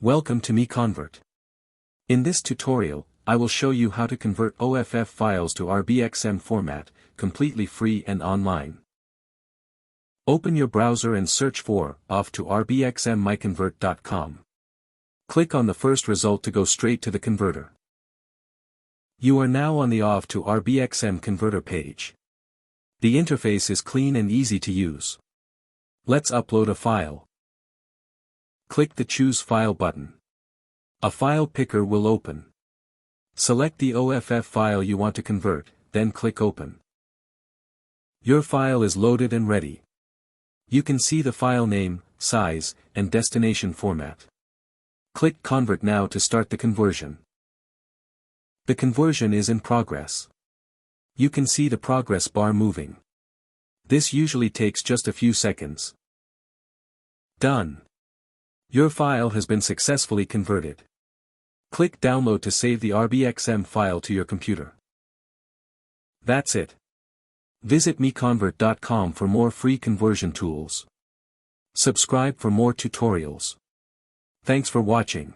Welcome to MiConvert. In this tutorial, I will show you how to convert OFF files to RBXM format, completely free and online. Open your browser and search for OFF to RBXM MiConvert.com. Click on the first result to go straight to the converter. You are now on the OFF to RBXM converter page. The interface is clean and easy to use. Let's upload a file. Click the Choose File button. A file picker will open. Select the OFF file you want to convert, then click Open. Your file is loaded and ready. You can see the file name, size, and destination format. Click Convert now to start the conversion. The conversion is in progress. You can see the progress bar moving. This usually takes just a few seconds. Done. Your file has been successfully converted. Click Download to save the RBXM file to your computer. That's it. Visit MiConvert.com for more free conversion tools. Subscribe for more tutorials. Thanks for watching.